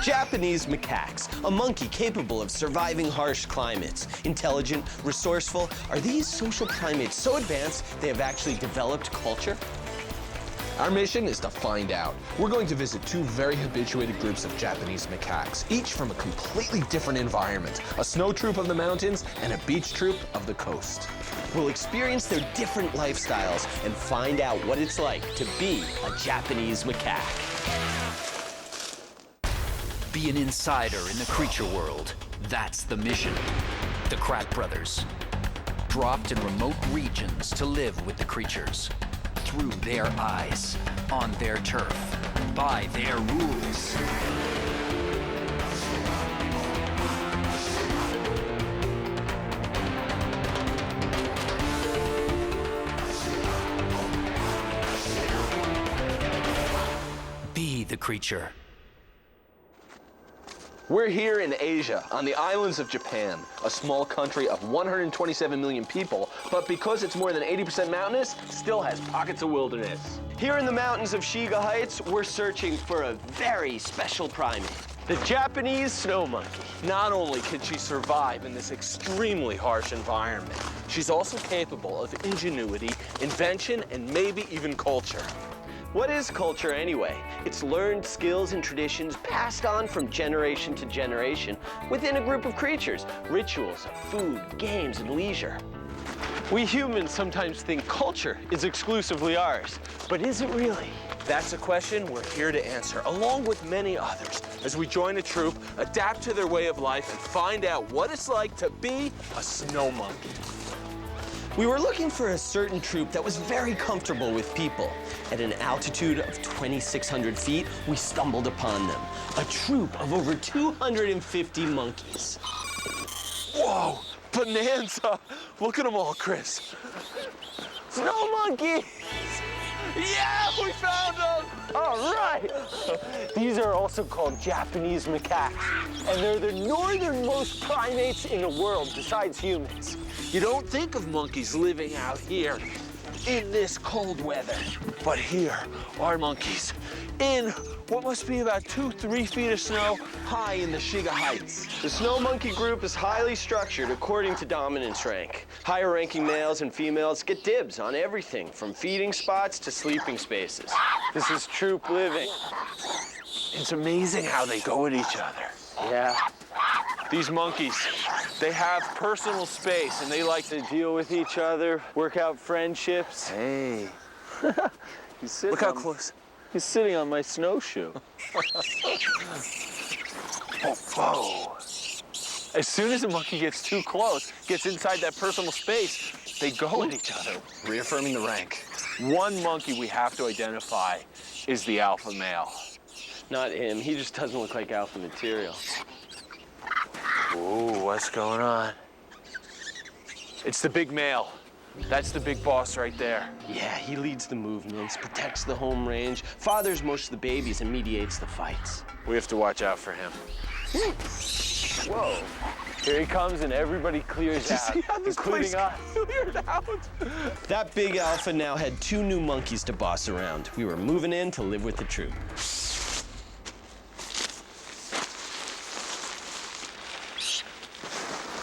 Japanese macaques, a monkey capable of surviving harsh climates. Intelligent, resourceful, are these social primates so advanced they have actually developed culture? Our mission is to find out. We're going to visit two very habituated groups of Japanese macaques, each from a completely different environment, a snow troop of the mountains and a beach troop of the coast. We'll experience their different lifestyles and find out what it's like to be a Japanese macaque. Be an insider in the creature world. That's the mission. The Kratts brothers, dropped in remote regions to live with the creatures. Through their eyes, on their turf, by their rules. Be the creature. We're here in Asia, on the islands of Japan, a small country of 127 million people, but because it's more than 80% mountainous, still has pockets of wilderness. Here in the mountains of Shiga Heights, we're searching for a very special primate, the Japanese snow monkey. Not only can she survive in this extremely harsh environment, she's also capable of ingenuity, invention, and maybe even culture. What is culture anyway? It's learned skills and traditions passed on from generation to generation within a group of creatures, rituals of food, games, and leisure. We humans sometimes think culture is exclusively ours, but is it really? That's a question we're here to answer, along with many others, as we join a troop, adapt to their way of life, and find out what it's like to be a snow monkey. We were looking for a certain troop that was very comfortable with people. At an altitude of 2,600 feet, we stumbled upon them. A troop of over 250 monkeys. Whoa, bonanza! Look at them all, Chris. Snow monkeys! Yeah, we found them! All right! These are also called Japanese macaques, and they're the northernmost primates in the world besides humans. You don't think of monkeys living out here in this cold weather. But here are monkeys in what must be about 2-3 feet of snow high in the Shiga Heights. The snow monkey group is highly structured according to dominance rank. Higher ranking males and females get dibs on everything from feeding spots to sleeping spaces. This is troop living. It's amazing how they go at each other. Yeah. These monkeys, they have personal space and they like to Deal with each other, work out friendships. Hey. Look how close. He's sitting on my snowshoe. Whoa. As soon as a monkey gets too close, gets inside that personal space, they go at each other, reaffirming the rank. One monkey we have to identify is the alpha male. Not him, he just doesn't look like alpha material. Ooh, what's going on? It's the big male. That's the big boss right there. Yeah, he leads the movements, protects the home range, fathers most of the babies, and mediates the fights. We have to watch out for him. Whoa. Here he comes and everybody clears out, including us. Cleared out. That big alpha now had 2 new monkeys to boss around. We were moving in to live with the troop.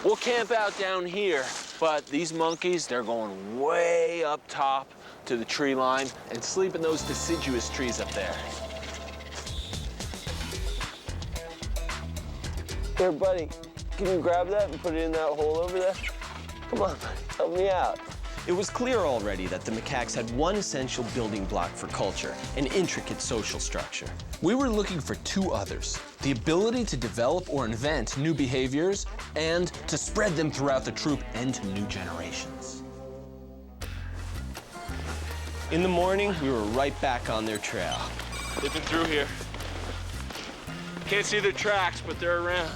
We'll camp out down here, but these monkeys, they're going way up top to the tree line and sleep in those deciduous trees up there. Here, buddy, can you grab that and put it in that hole over there? Come on, buddy, help me out. It was clear already that the macaques had one essential building block for culture, an intricate social structure. We were looking for 2 others, the ability to develop or invent new behaviors and to spread them throughout the troop and to new generations. In the morning, we were right back on their trail. They've been through here. Can't see their tracks, but they're around.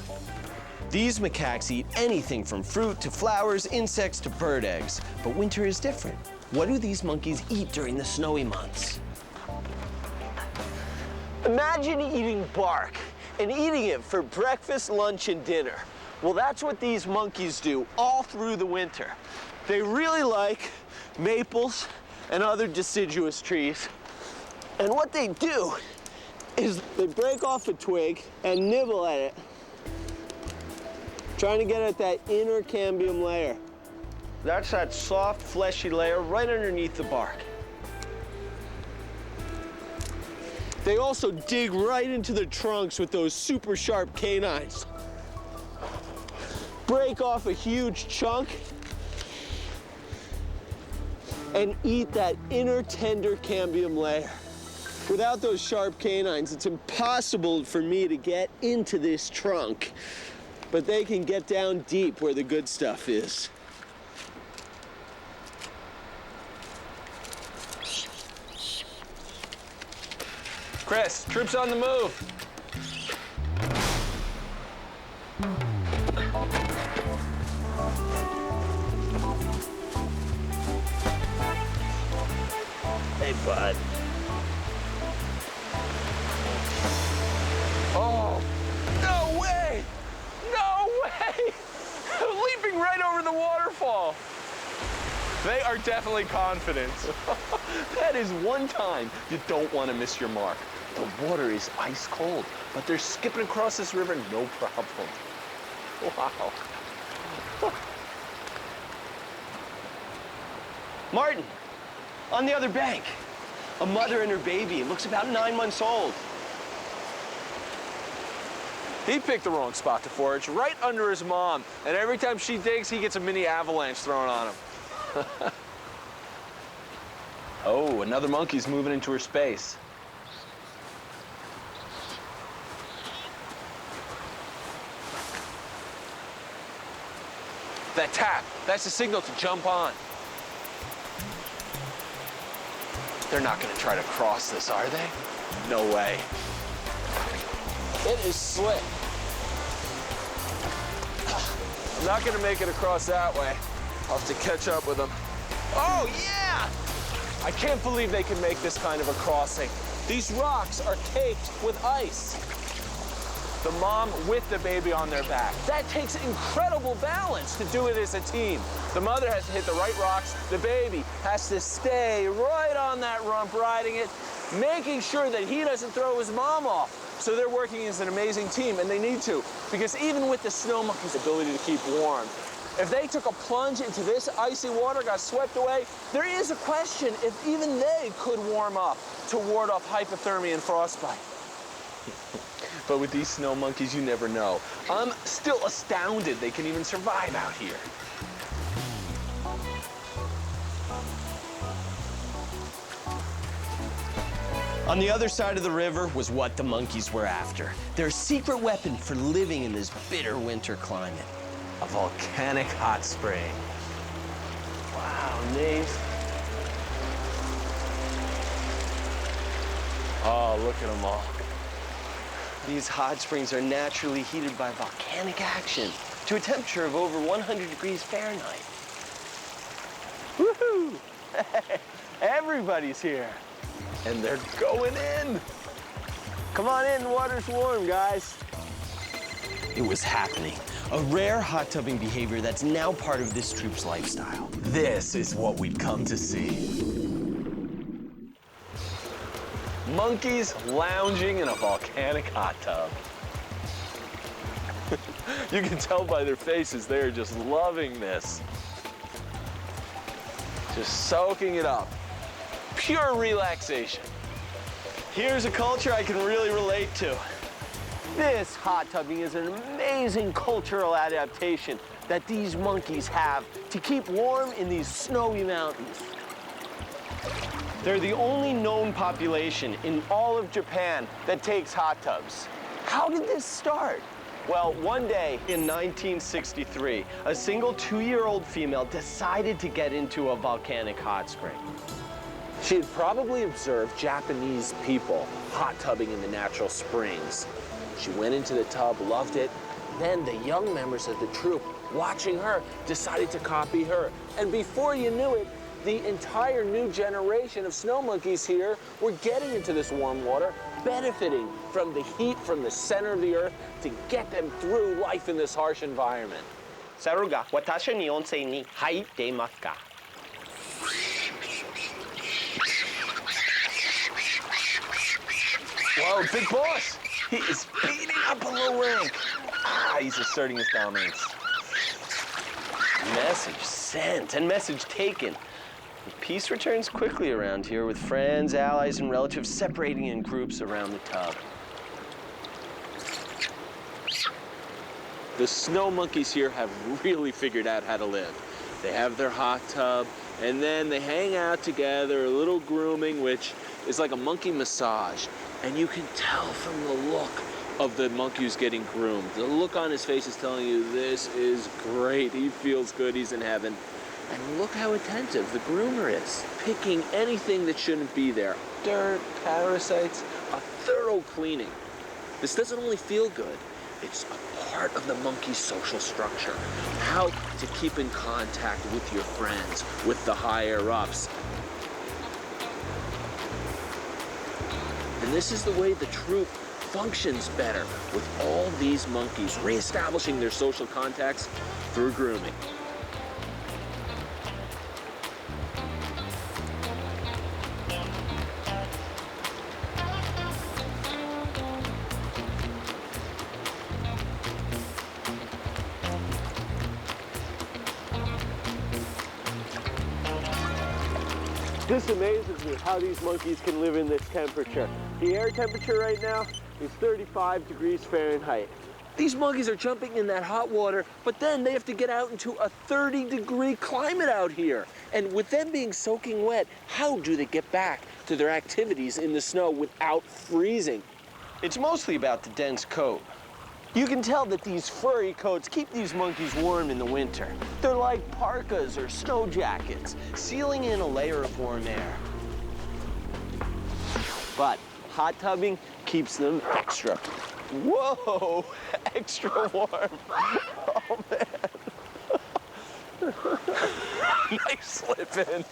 These macaques eat anything from fruit to flowers, insects to bird eggs. But winter is different. What do these monkeys eat during the snowy months? Imagine eating bark and eating it for breakfast, lunch, and dinner. Well, that's what these monkeys do all through the winter. They really like maples and other deciduous trees. And what they do is they break off a twig and nibble at it, trying to get at that inner cambium layer. That's that soft, fleshy layer right underneath the bark. They also dig right into the trunks with those super sharp canines. Break off a huge chunk and eat that inner tender cambium layer. Without those sharp canines, it's impossible for me to get into this trunk, but they can get down deep where the good stuff is. Chris, troops on the move. Hey, bud. Oh, no way! No way! Leaping right over the waterfall. They are definitely confident. That is one time you don't want to miss your mark. The water is ice cold, but they're skipping across this river no problem. Wow. Martin, on the other bank, a mother and her baby. It looks about 9 months old. He picked the wrong spot to forage, right under his mom. And every time she digs, he gets a mini avalanche thrown on him. Oh, another monkey's moving into her space. That tap, that's a signal to jump on. They're not gonna try to cross this, are they? No way. It is slick. I'm not gonna make it across that way. I'll have to catch up with them. Oh, yeah! I can't believe they can make this kind of a crossing. These rocks are caked with ice. The mom with the baby on their back. That takes incredible balance to do it as a team. The mother has to hit the right rocks. The baby has to stay right on that rump, riding it, making sure that he doesn't throw his mom off. So they're working as an amazing team, and they need to, because even with the snow monkey's ability to keep warm, if they took a plunge into this icy water, got swept away, there is a question if even they could warm up to ward off hypothermia and frostbite. But with these snow monkeys, you never know. I'm still astounded they can even survive out here. On the other side of the river was what the monkeys were after. Their secret weapon for living in this bitter winter climate. A volcanic hot spring. Wow, Nate. Oh, look at them all. These hot springs are naturally heated by volcanic action to a temperature of over 100 degrees Fahrenheit. Woohoo! Everybody's here. And they're going in. Come on in, the water's warm, guys. It was happening. A rare hot tubbing behavior that's now part of this troop's lifestyle. This is what we've come to see. Monkeys lounging in a volcanic hot tub. You can tell by their faces, they're just loving this. Just soaking it up. Pure relaxation. Here's a culture I can really relate to. This hot tubbing is an amazing cultural adaptation that these monkeys have to keep warm in these snowy mountains. They're the only known population in all of Japan that takes hot tubs. How did this start? Well, one day in 1963, a single 2-year-old female decided to get into a volcanic hot spring. She had probably observed Japanese people hot tubbing in the natural springs. She went into the tub, loved it. Then the young members of the troop, watching her, decided to copy her. And before you knew it, the entire new generation of snow monkeys here were getting into this warm water, benefiting from the heat from the center of the earth to get them through life in this harsh environment. Saruga, watashi ni onsei ni haitemasu ka? Oh, big boss! He is beating up a low rank. Ah, he's asserting his dominance. Message sent and message taken. Peace returns quickly around here with friends, allies, and relatives separating in groups around the tub. The snow monkeys here have really figured out how to live. They have their hot tub, and then they hang out together, a little grooming, which is like a monkey massage. And you can tell from the look of the monkey who's getting groomed. The look on his face is telling you this is great. He feels good, he's in heaven. And look how attentive the groomer is, picking anything that shouldn't be there. Dirt, parasites, a thorough cleaning. This doesn't only feel good, it's a part of the monkey's social structure. How to keep in contact with your friends, with the higher ups. And this is the way the troop functions better, with all these monkeys reestablishing their social contacts through grooming. This amazes me, how these monkeys can live in this temperature. The air temperature right now is 35 degrees Fahrenheit. These monkeys are jumping in that hot water, but then they have to get out into a 30-degree climate out here. And with them being soaking wet, how do they get back to their activities in the snow without freezing? It's mostly about the dense coat. You can tell that these furry coats keep these monkeys warm in the winter. They're like parkas or snow jackets, sealing in a layer of warm air. But hot tubbing keeps them extra. Whoa, extra warm. Oh, man. Nice slip in.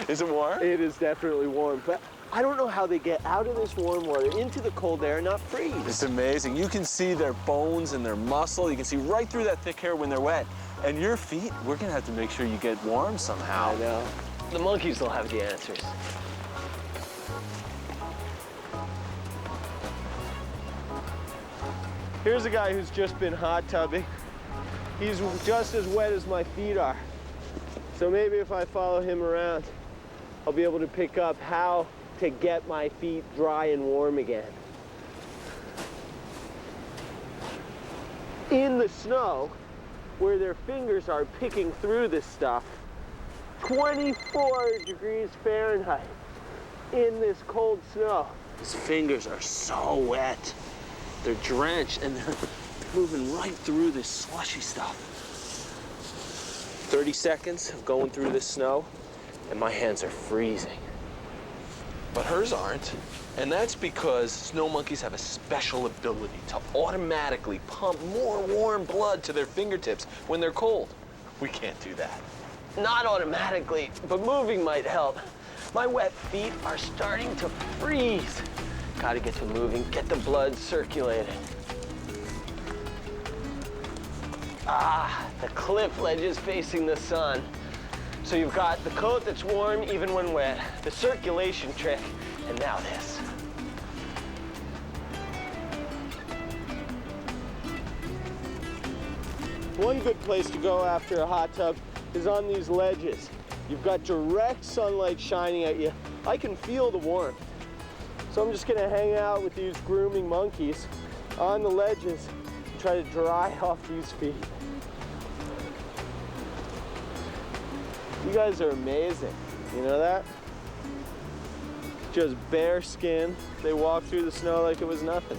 Is it warm? It is definitely warm, but I don't know how they get out of this warm water into the cold air and not freeze. It's amazing. You can see their bones and their muscle. You can see right through that thick hair when they're wet. And your feet, we're gonna have to make sure you get warm somehow. I know. The monkeys will have the answers. Here's a guy who's just been hot tubbing. He's just as wet as my feet are. So maybe if I follow him around, I'll be able to pick up how to get my feet dry and warm again. In the snow, where their fingers are picking through this stuff, 24 degrees Fahrenheit in this cold snow. His fingers are so wet. They're drenched and they're moving right through this slushy stuff. 30 seconds of going through this snow and my hands are freezing. But hers aren't. And that's because snow monkeys have a special ability to automatically pump more warm blood to their fingertips when they're cold. We can't do that. Not automatically, but moving might help. My wet feet are starting to freeze. Gotta get to moving, get the blood circulating. Ah, the cliff ledge is facing the sun. So you've got the coat that's warm even when wet, the circulation trick, and now this. One good place to go after a hot tub is on these ledges. You've got direct sunlight shining at you. I can feel the warmth. So I'm just gonna hang out with these grooming monkeys on the ledges and try to dry off these feet. You guys are amazing, you know that? Just bare skin. They walk through the snow like it was nothing.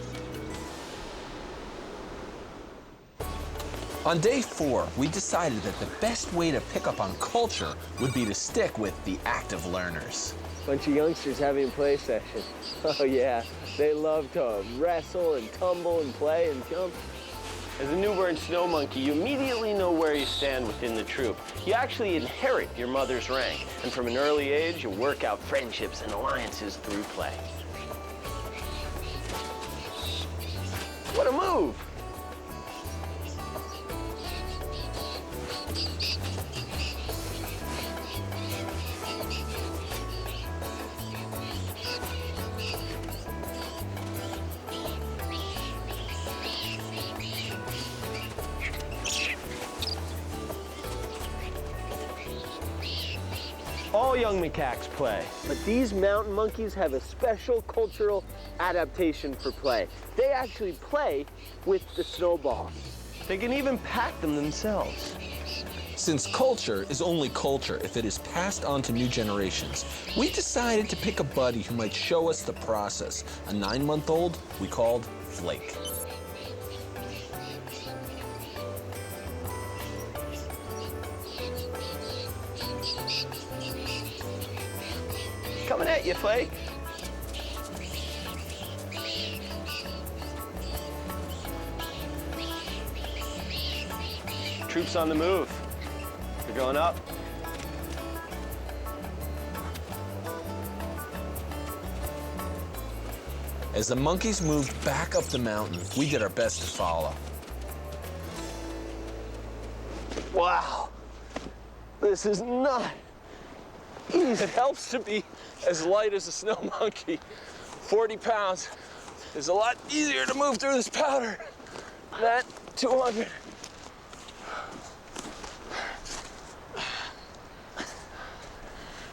On day 4, we decided that the best way to pick up on culture would be to stick with the active learners. Bunch of youngsters having a play session. Oh yeah, they love to wrestle and tumble and play and jump. As a newborn snow monkey, you immediately know where you stand within the troop. You actually inherit your mother's rank, and from an early age, you work out friendships and alliances through play. What a move! All young macaques play, but these mountain monkeys have a special cultural adaptation for play. They actually play with the snowball. They can even pack them themselves. Since culture is only culture if it is passed on to new generations, we decided to pick a buddy who might show us the process. A 9-month-old we called Flake. Coming at you, Flake. Troops on the move. They're going up. As the monkeys moved back up the mountain, we did our best to follow. Wow. This is not easy. It helps to be as light as a snow monkey. 40 pounds is a lot easier to move through this powder than 200.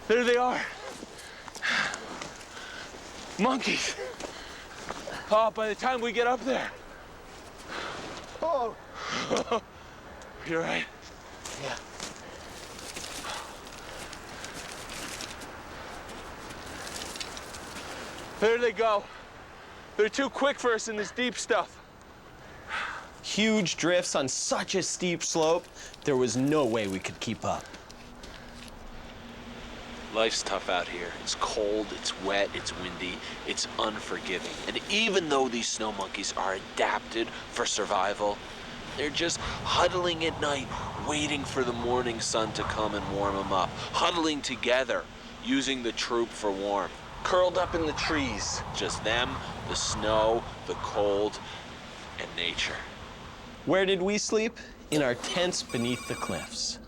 There they are. Monkeys. Oh, by the time we get up there. Oh. You're right. Yeah. There they go. They're too quick for us in this deep stuff. Huge drifts on such a steep slope, there was no way we could keep up. Life's tough out here. It's cold, it's wet, it's windy, it's unforgiving. And even though these snow monkeys are adapted for survival, they're just huddling at night, waiting for the morning sun to come and warm them up. Huddling together, using the troop for warmth. Curled up in the trees. Just them, the snow, the cold, and nature. Where did we sleep? In our tents beneath the cliffs.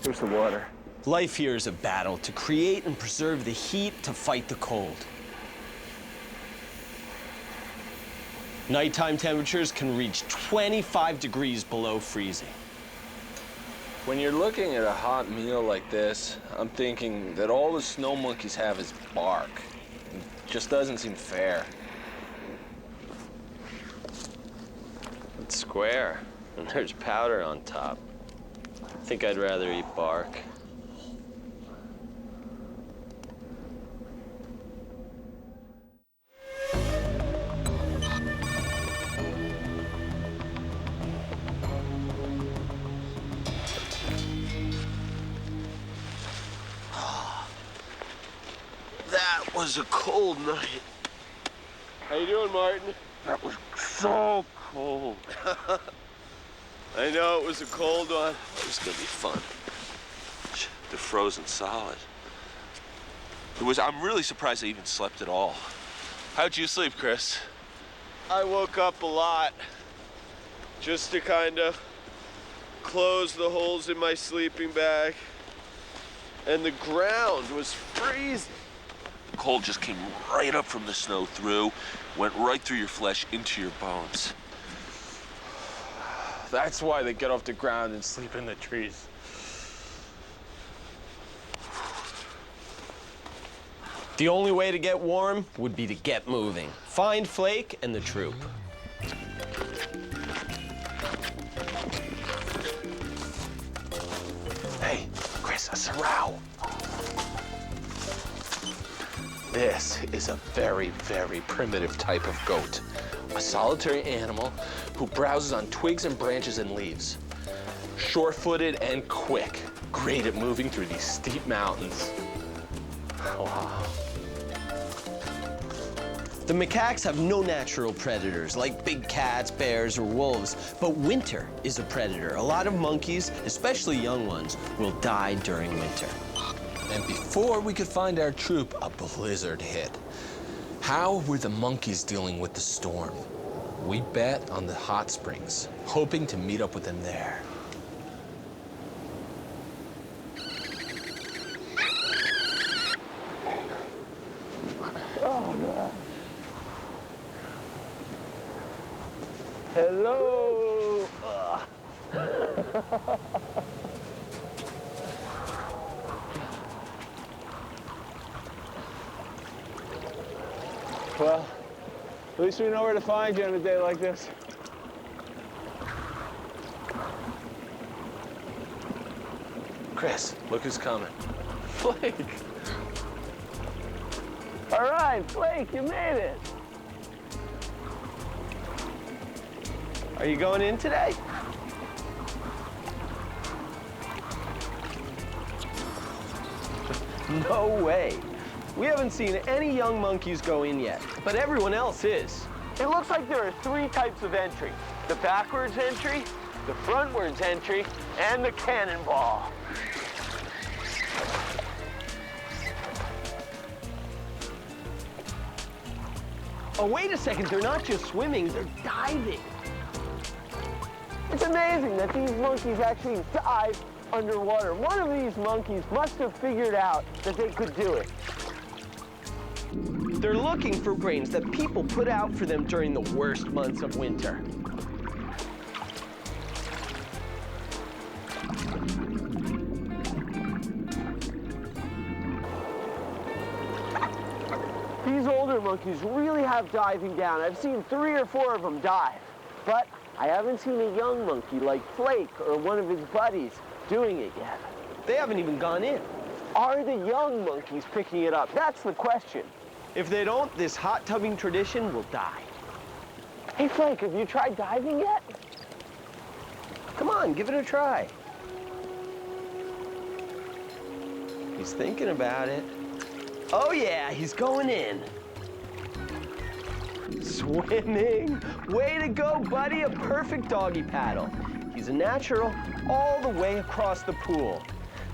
Here's the water. Life here is a battle to create and preserve the heat to fight the cold. Nighttime temperatures can reach 25 degrees below freezing. When you're looking at a hot meal like this, I'm thinking that all the snow monkeys have is bark. It just doesn't seem fair. It's square, and there's powder on top. I think I'd rather eat bark. That was a cold night. How you doing, Martin? That was so cold. I know it was a cold one. It was gonna be fun. They're frozen solid. I'm really surprised I even slept at all. How'd you sleep, Chris? I woke up a lot just to kind of close the holes in my sleeping bag. And the ground was freezing. The cold just came right up from the snow went right through your flesh into your bones. That's why they get off the ground and sleep in the trees. The only way to get warm would be to get moving. Find Flake and the troop. Hey, Chris, a sorrel. This is a very, very primitive type of goat. A solitary animal who browses on twigs and branches and leaves. Sure-footed and quick. Great at moving through these steep mountains. Wow. The macaques have no natural predators like big cats, bears, or wolves, but winter is a predator. A lot of monkeys, especially young ones, will die during winter. And before we could find our troop, a blizzard hit. How were the monkeys dealing with the storm? We bet on the hot springs, hoping to meet up with them there. Hello. Well, at least we know where to find you on a day like this. Chris, look who's coming. Flake. All right, Flake, you made it. Are you going in today? No way. We haven't seen any young monkeys go in yet, but everyone else is. It looks like there are 3 types of entry. The backwards entry, the frontwards entry, and the cannonball. Oh, wait a second, they're not just swimming, they're diving. It's amazing that these monkeys actually dive underwater. One of these monkeys must have figured out that they could do it. They're looking for grains that people put out for them during the worst months of winter. These older monkeys really have diving down. I've seen 3 or 4 of them dive, but I haven't seen a young monkey like Flake or one of his buddies doing it yet. They haven't even gone in. Are the young monkeys picking it up? That's the question. If they don't, this hot tubbing tradition will die. Hey, Flake, have you tried diving yet? Come on, give it a try. He's thinking about it. Oh yeah, he's going in. Swimming. Way to go, buddy. A perfect doggy paddle. He's a natural all the way across the pool.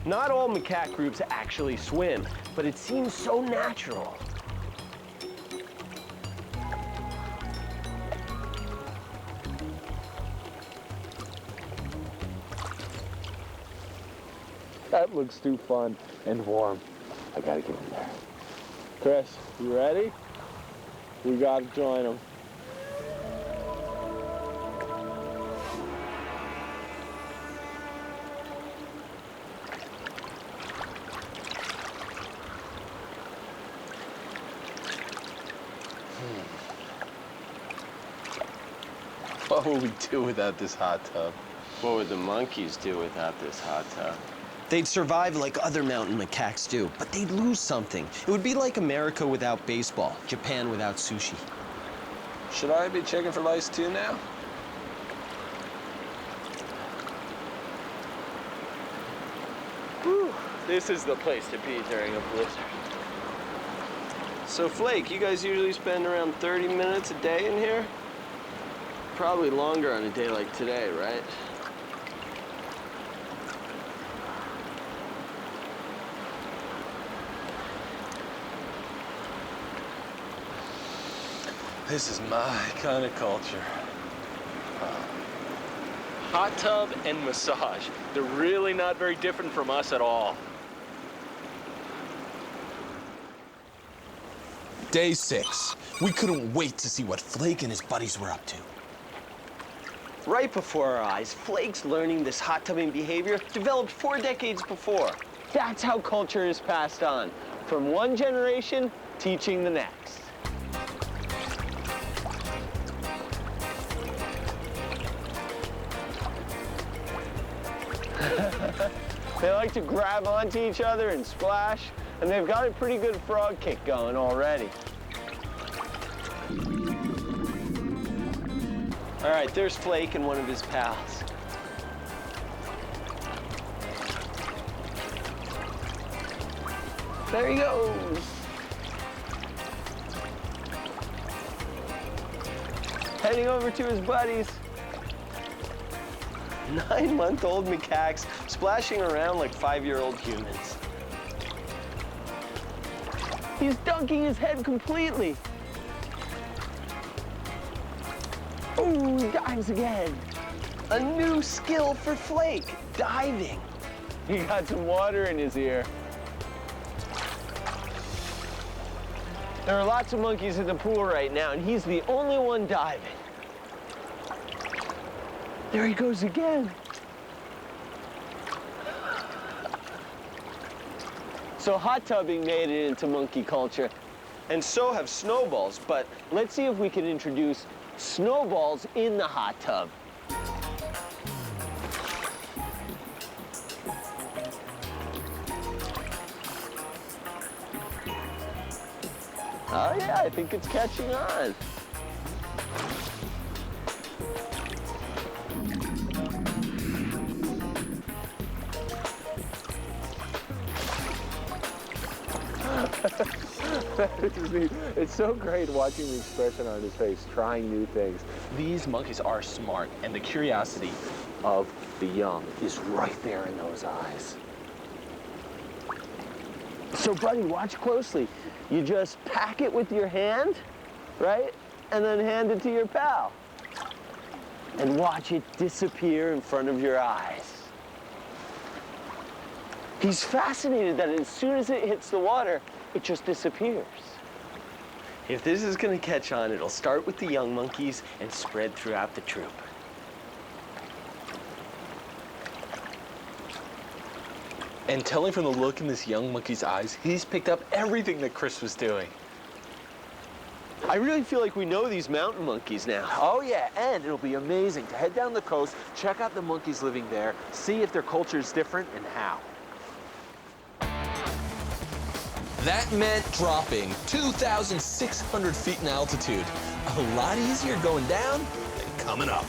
Not all macaque groups actually swim, but it seems so natural. That looks too fun and warm. I gotta get in there. Chris, you ready? We gotta join them. What would we do without this hot tub? What would the monkeys do without this hot tub? They'd survive like other mountain macaques do, but they'd lose something. It would be like America without baseball, Japan without sushi. Should I be checking for lice too now? Whew, this is the place to be during a blizzard. So Flake, you guys usually spend around 30 minutes a day in here? Probably longer on a day like today, right? This is my kind of culture. Hot tub and massage. They're really not very different from us at all. Day 6. We couldn't wait to see what Flake and his buddies were up to. Right before our eyes, Flake's learning this hot tubbing behavior developed 4 decades before. That's how culture is passed on, from one generation teaching the next. They like to grab onto each other and splash, and they've got a pretty good frog kick going already. All right, there's Flake and one of his pals. There he goes. Heading over to his buddies. 9-month-old macaques splashing around like 5-year-old humans. He's dunking his head completely. Oh, he dives again. A new skill for Flake, diving. He got some water in his ear. There are lots of monkeys in the pool right now, and he's the only one diving. There he goes again. So hot tubbing made it into monkey culture, and so have snowballs. But let's see if we can introduce snowballs in the hot tub. Oh yeah, I think it's catching on. It's so great watching the expression on his face, trying new things. These monkeys are smart, and the curiosity of the young is right there in those eyes. So buddy, watch closely. You just pack it with your hand, right? And then hand it to your pal. And watch it disappear in front of your eyes. He's fascinated that as soon as it hits the water, it just disappears. If this is gonna catch on, it'll start with the young monkeys and spread throughout the troop. And telling from the look in this young monkey's eyes, he's picked up everything that Chris was doing. I really feel like we know these mountain monkeys now. Oh yeah, and it'll be amazing to head down the coast, check out the monkeys living there, see if their culture is different and how. That meant dropping 2,600 feet in altitude. A lot easier going down than coming up.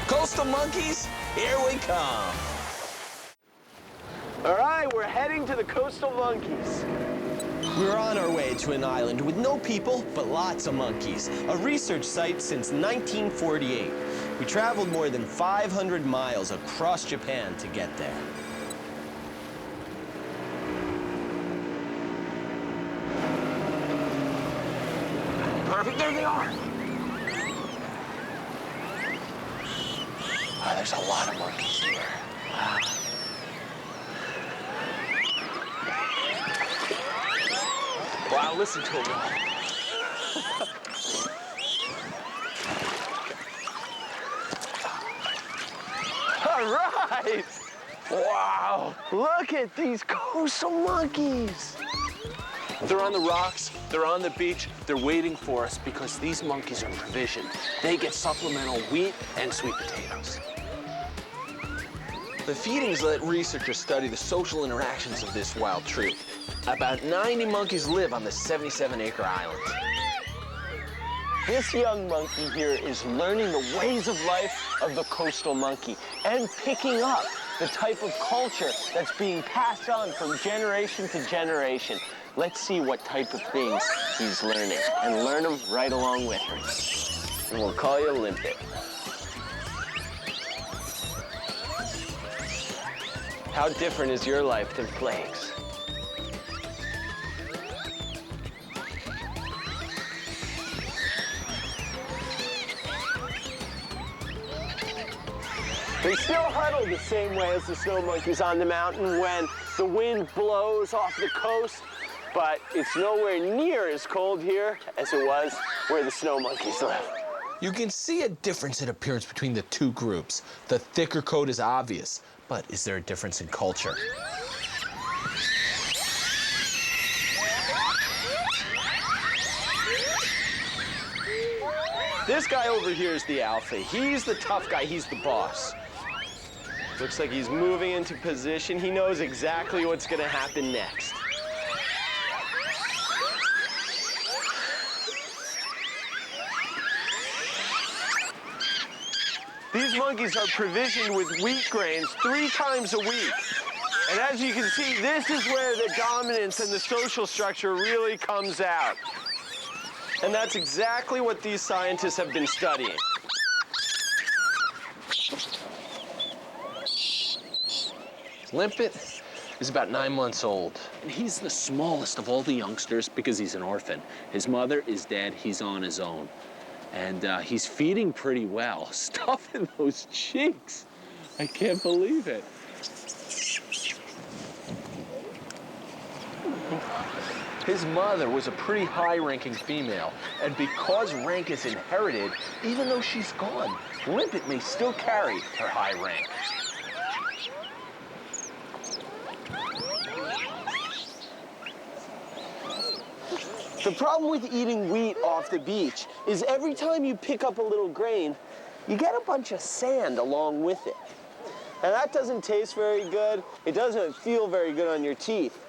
Coastal monkeys, here we come. All right, we're heading to the coastal monkeys. We're on our way to an island with no people, but lots of monkeys. A research site since 1948. We traveled more than 500 miles across Japan to get there. Perfect, there they are. Oh, there's a lot of monkeys here. Wow. Wow, listen to them all. All right! Wow! Look at these coastal monkeys! They're on the rocks, they're on the beach, they're waiting for us because these monkeys are provisioned. They get supplemental wheat and sweet potatoes. The feedings let researchers study the social interactions of this wild troop. About 90 monkeys live on this 77-acre island. This young monkey here is learning the ways of life of the coastal monkey and picking up the type of culture that's being passed on from generation to generation. Let's see what type of things he's learning and learn them right along with him. And we'll call you Limpet. How different is your life than Flake's? They still huddle the same way as the snow monkeys on the mountain when the wind blows off the coast, but it's nowhere near as cold here as it was where the snow monkeys live. You can see a difference in appearance between the two groups. The thicker coat is obvious, but is there a difference in culture? This guy over here is the alpha. He's the tough guy, he's the boss. Looks like he's moving into position. He knows exactly what's gonna happen next. These monkeys are provisioned with wheat grains 3 times a week. And as you can see, this is where the dominance and the social structure really comes out. And that's exactly what these scientists have been studying. Limpet is about 9 months old. And he's the smallest of all the youngsters because he's an orphan. His mother is dead, he's on his own. And he's feeding pretty well. Stuff in those cheeks. I can't believe it. His mother was a pretty high-ranking female, and because rank is inherited, even though she's gone, Limpet may still carry her high rank. The problem with eating wheat off the beach is every time you pick up a little grain, you get a bunch of sand along with it. And that doesn't taste very good. It doesn't feel very good on your teeth.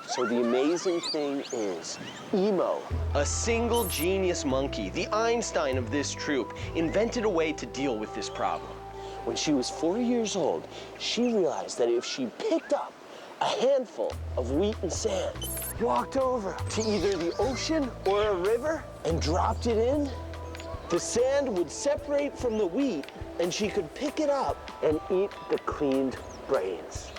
So the amazing thing is, Emo, a single genius monkey, the Einstein of this troop, invented a way to deal with this problem. When she was 4 years old, she realized that if she picked up a handful of wheat and sand, walked over to either the ocean or a river and dropped it in, the sand would separate from the wheat and she could pick it up and eat the cleaned brains.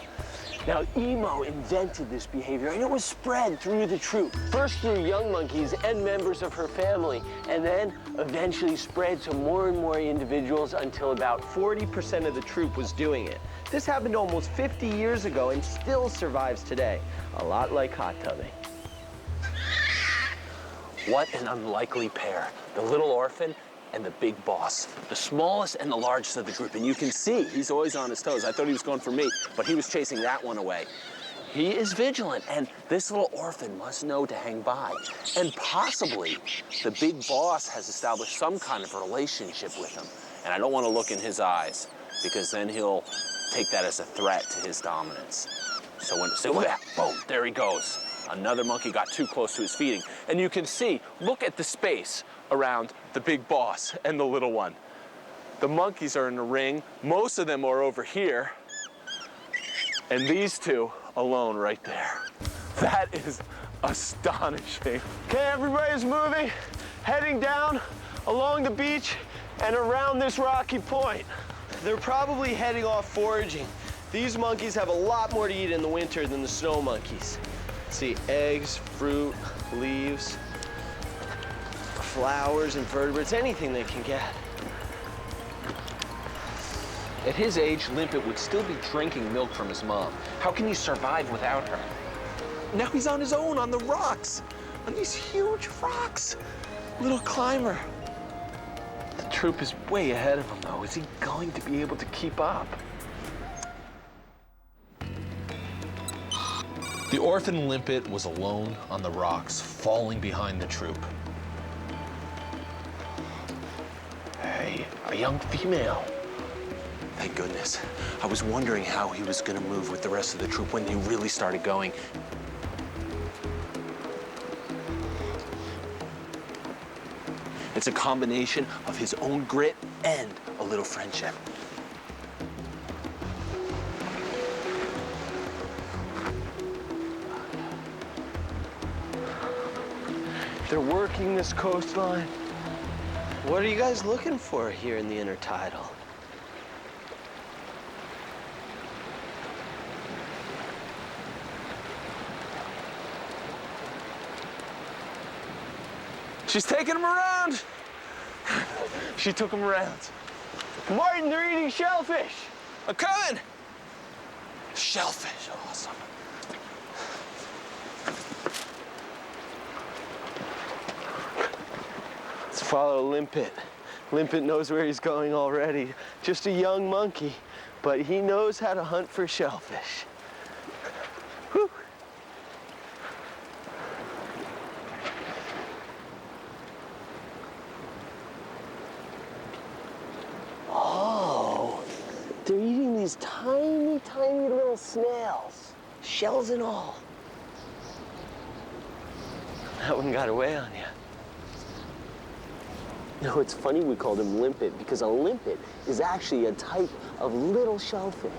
Now, Emo invented this behavior, and it was spread through the troop, first through young monkeys and members of her family, and then eventually spread to more and more individuals until about 40% of the troop was doing it. This happened almost 50 years ago and still survives today, a lot like hot tubbing. What an unlikely pair, the little orphan and the big boss, the smallest and the largest of the group. And you can see he's always on his toes. I thought he was going for me, but he was chasing that one away. He is vigilant, and this little orphan must know to hang by. And possibly the big boss has established some kind of relationship with him. And I don't want to look in his eyes, because then he'll take that as a threat to his dominance. So look at that, boom, there he goes. Another monkey got too close to his feeding. And you can see, look at the space around the big boss and the little one. The monkeys are in the ring. Most of them are over here. And these two alone right there. That is astonishing. Okay, everybody's moving, heading down along the beach and around this rocky point. They're probably heading off foraging. These monkeys have a lot more to eat in the winter than the snow monkeys. See, eggs, fruit, leaves, flowers, invertebrates, anything they can get. At his age, Limpet would still be drinking milk from his mom. How can he survive without her? Now he's on his own on the rocks, on these huge rocks. Little climber. The troop is way ahead of him, though. Is he going to be able to keep up? The orphan Limpet was alone on the rocks, falling behind the troop. Hey, a young female. Thank goodness. I was wondering how he was going to move with the rest of the troop when they really started going. It's a combination of his own grit and a little friendship. They're working this coastline. What are you guys looking for here in the intertidal? She's taking him around. She took him around. Martin, they're eating shellfish. I'm coming. Shellfish, awesome. Let's follow Limpet. Limpet knows where he's going already. Just a young monkey, but he knows how to hunt for shellfish. Whew. Oh, they're eating these tiny, tiny little snails, shells and all. That one got away on you. You know, it's funny we called him Limpet because a limpet is actually a type of little shellfish.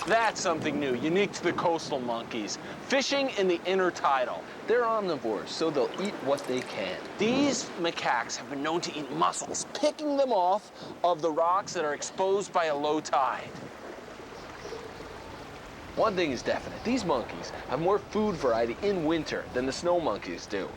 That's something new, unique to the coastal monkeys. Fishing in the intertidal. They're omnivores, so they'll eat what they can. These macaques have been known to eat mussels, picking them off of the rocks that are exposed by a low tide. One thing is definite, these monkeys have more food variety in winter than the snow monkeys do.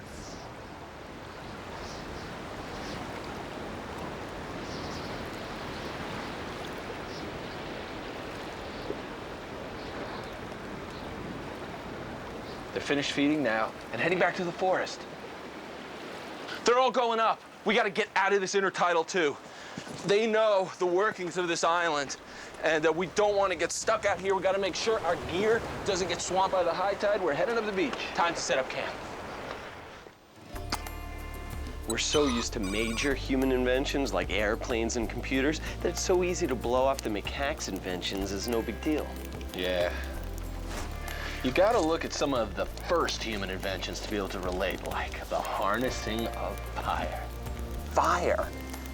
They're finished feeding now and heading back to the forest. They're all going up. We gotta get out of this intertidal too. They know the workings of this island, and we don't want to get stuck out here. We gotta make sure our gear doesn't get swamped by the high tide. We're heading up the beach. Time to set up camp. We're so used to major human inventions like airplanes and computers that it's so easy to blow off the Macaque's inventions as no big deal. Yeah. You gotta look at some of the first human inventions to be able to relate, like the harnessing of fire. Fire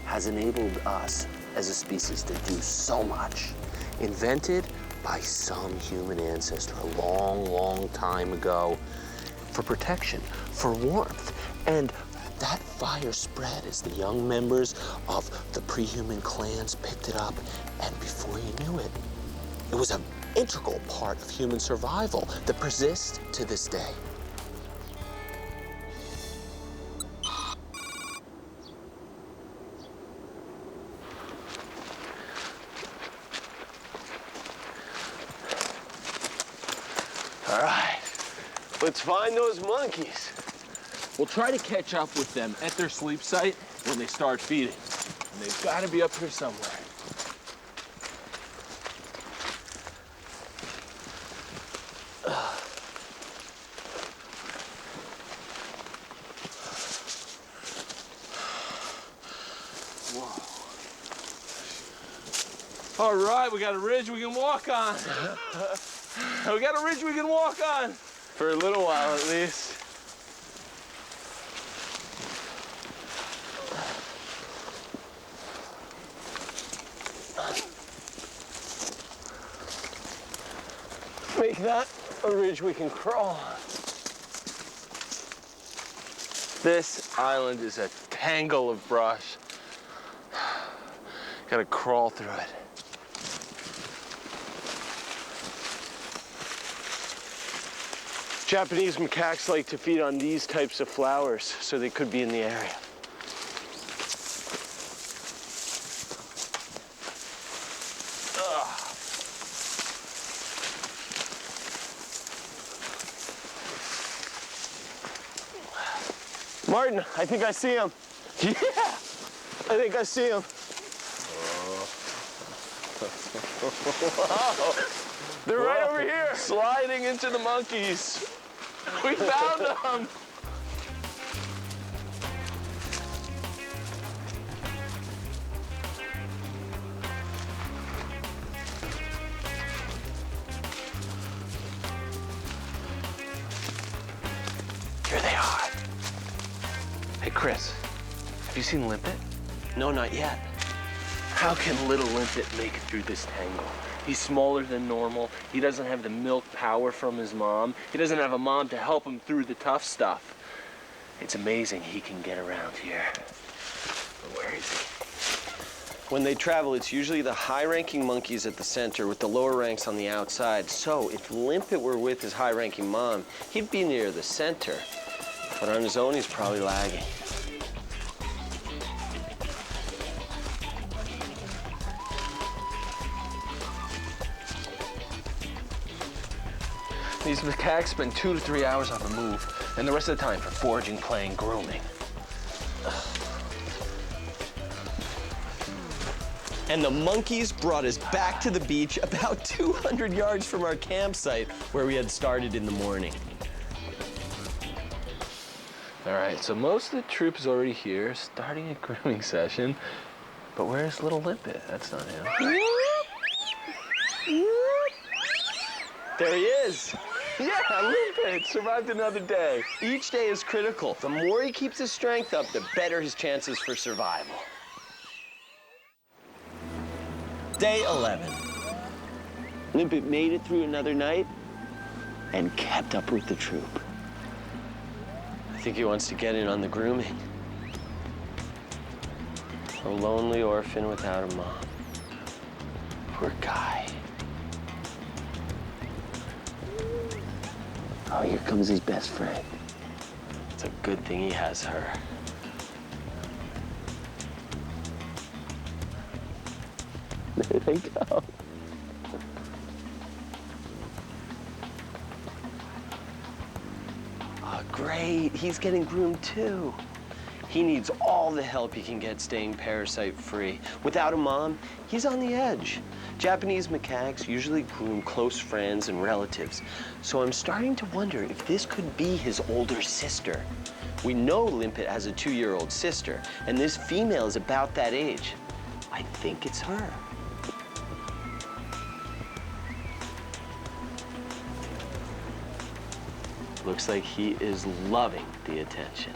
has enabled us as a species to do so much. Invented by some human ancestor a long, long time ago for protection, for warmth. And that fire spread as the young members of the pre-human clans picked it up, and before you knew it, it was an integral part of human survival that persists to this day. All right, let's find those monkeys. We'll try to catch up with them at their sleep site when they start feeding. And they've got to be up here somewhere. All right, we got a ridge we can walk on. We got a ridge we can walk on. For a little while, at least. Make that a ridge we can crawl on. This island is a tangle of brush. Gotta crawl through it. Japanese macaques like to feed on these types of flowers, so they could be in the area. Martin, I think I see him. Yeah! I think I see him. Wow. They're right over here. Sliding into the monkeys. We found them. Here they are. Hey, Chris, have you seen Limpet? No, not yet. How can little Limpet make it through this tangle? He's smaller than normal. He doesn't have the milk power from his mom. He doesn't have a mom to help him through the tough stuff. It's amazing he can get around here. Where is he? When they travel, it's usually the high-ranking monkeys at the center with the lower ranks on the outside. So if Limpet were with his high-ranking mom, he'd be near the center. But on his own, he's probably lagging. These macaques spend 2 to 3 hours on the move, and the rest of the time for foraging, playing, grooming. And the monkeys brought us back to the beach about 200 yards from our campsite where we had started in the morning. All right, so most of the troop is already here, starting a grooming session. But where's little Limpet? That's not him. There he is. Yeah, Limpet survived another day. Each day is critical. The more he keeps his strength up, the better his chances for survival. Day 11. Limpet made it through another night and kept up with the troop. I think he wants to get in on the grooming. A lonely orphan without a mom. Poor guy. Oh, here comes his best friend. It's a good thing he has her. There they go. great. He's getting groomed too. He needs all the help he can get staying parasite-free. Without a mom, he's on the edge. Japanese macaques usually groom close friends and relatives, so I'm starting to wonder if this could be his older sister. We know Limpet has a 2-year-old sister, and this female is about that age. I think it's her. Looks like he is loving the attention.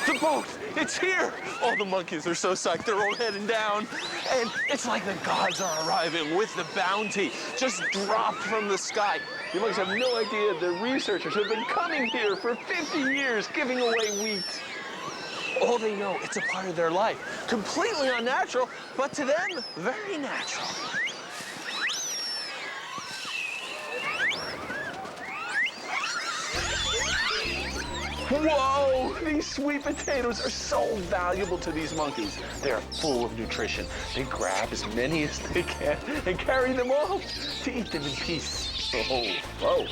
The boat! It's here! All the monkeys are so psyched, they're all heading down. And it's like the gods are arriving with the bounty, just dropped from the sky. You monkeys have no idea the researchers have been coming here for 50 years giving away wheat. All they know, it's a part of their life. Completely unnatural, but to them, very natural. Whoa! These sweet potatoes are so valuable to these monkeys. They are full of nutrition. They grab as many as they can and carry them off to eat them in peace. Oh, whoa.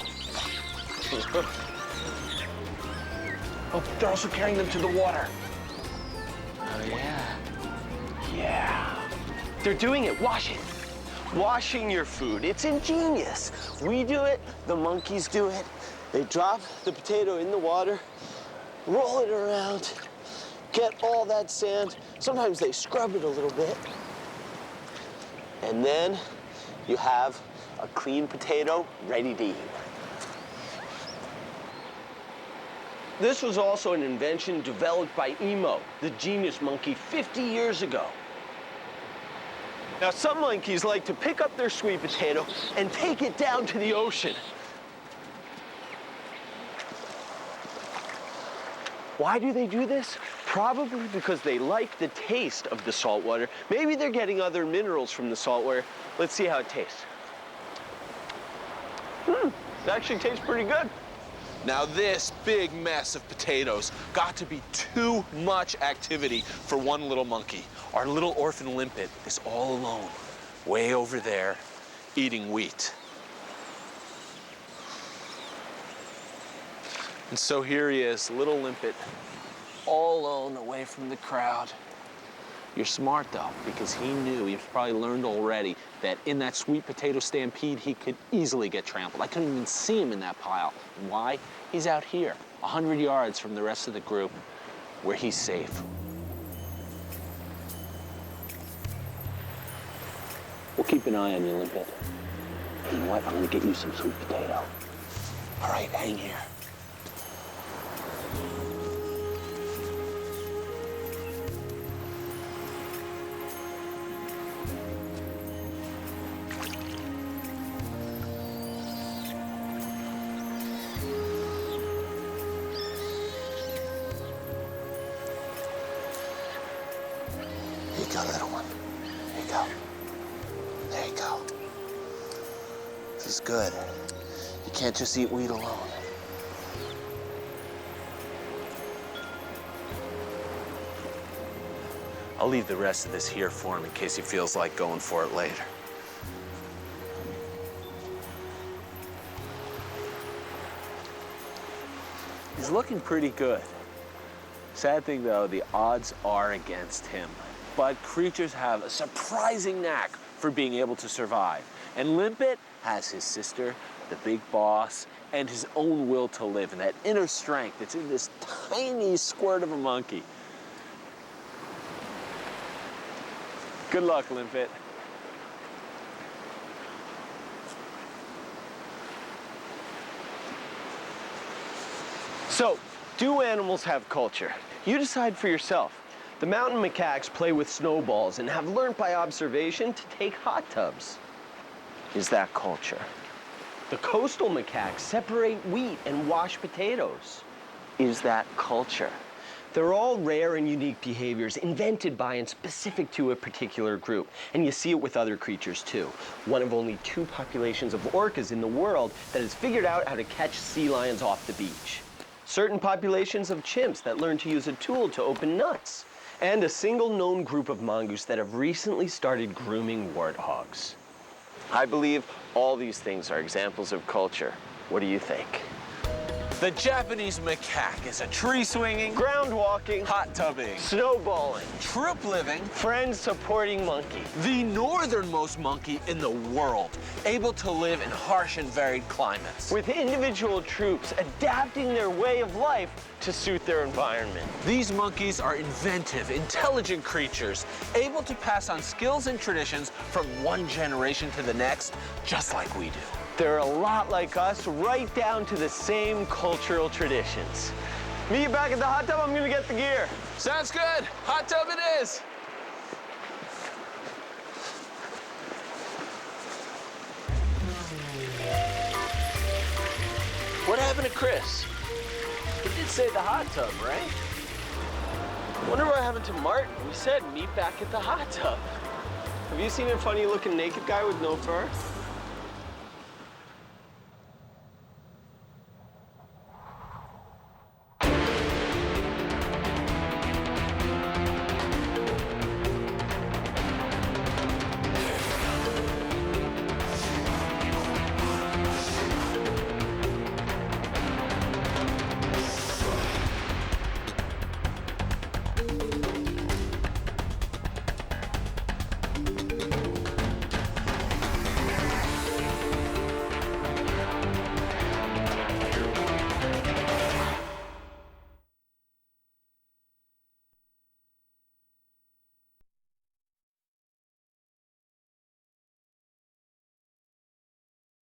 Oh, they're also carrying them to the water. Oh, yeah. Yeah. They're doing it. Wash it. Washing your food. It's ingenious. We do it. The monkeys do it. They drop the potato in the water, roll it around, get all that sand. Sometimes they scrub it a little bit. And then you have a clean potato ready to eat. This was also an invention developed by Emo, the genius monkey, 50 years ago. Now, some monkeys like to pick up their sweet potato and take it down to the ocean. Why do they do this? Probably because they like the taste of the salt water. Maybe they're getting other minerals from the salt water. Let's see how it tastes. It actually tastes pretty good. Now this big mess of potatoes got to be too much activity for one little monkey. Our little orphan Limpet is all alone, way over there, eating wheat. And so here he is, little Limpet, all alone, away from the crowd. You're smart, though, because he knew, he's probably learned already, that in that sweet potato stampede, he could easily get trampled. I couldn't even see him in that pile. And why? He's out here, 100 yards from the rest of the group, where he's safe. We'll keep an eye on you, Limpet. You know what? I'm gonna get you some sweet potato. All right, hang here. Here you go, little one. Here you go. There you go. This is good. You can't just eat wheat alone. I'll leave the rest of this here for him in case he feels like going for it later. He's looking pretty good. Sad thing though, the odds are against him. But creatures have a surprising knack for being able to survive. And Limpet has his sister, the big boss, and his own will to live, and that inner strength that's in this tiny squirt of a monkey. Good luck, Limpet. So, do animals have culture? You decide for yourself. The mountain macaques play with snowballs and have learned by observation to take hot tubs. Is that culture? The coastal macaques separate wheat and wash potatoes. Is that culture? They're all rare and unique behaviors invented by and specific to a particular group. And you see it with other creatures too. One of only 2 populations of orcas in the world that has figured out how to catch sea lions off the beach. Certain populations of chimps that learn to use a tool to open nuts. And a single known group of mongoose that have recently started grooming warthogs. I believe all these things are examples of culture. What do you think? The Japanese macaque is a tree-swinging, Ground walking, hot tubbing, snowballing, troop-living, friend-supporting monkey. the northernmost monkey in the world, able to live in harsh and varied climates. With individual troops adapting their way of life to suit their environment. These monkeys are inventive, intelligent creatures, able to pass on skills and traditions from one generation to the next, just like we do. They're a lot like us, right down to the same cultural traditions. Meet you back at the hot tub, I'm gonna get the gear. Sounds good. Hot tub it is. What happened to Chris? He did say the hot tub, right? Wonder what happened to Martin. We said meet back at the hot tub. Have you seen a funny looking naked guy with no fur?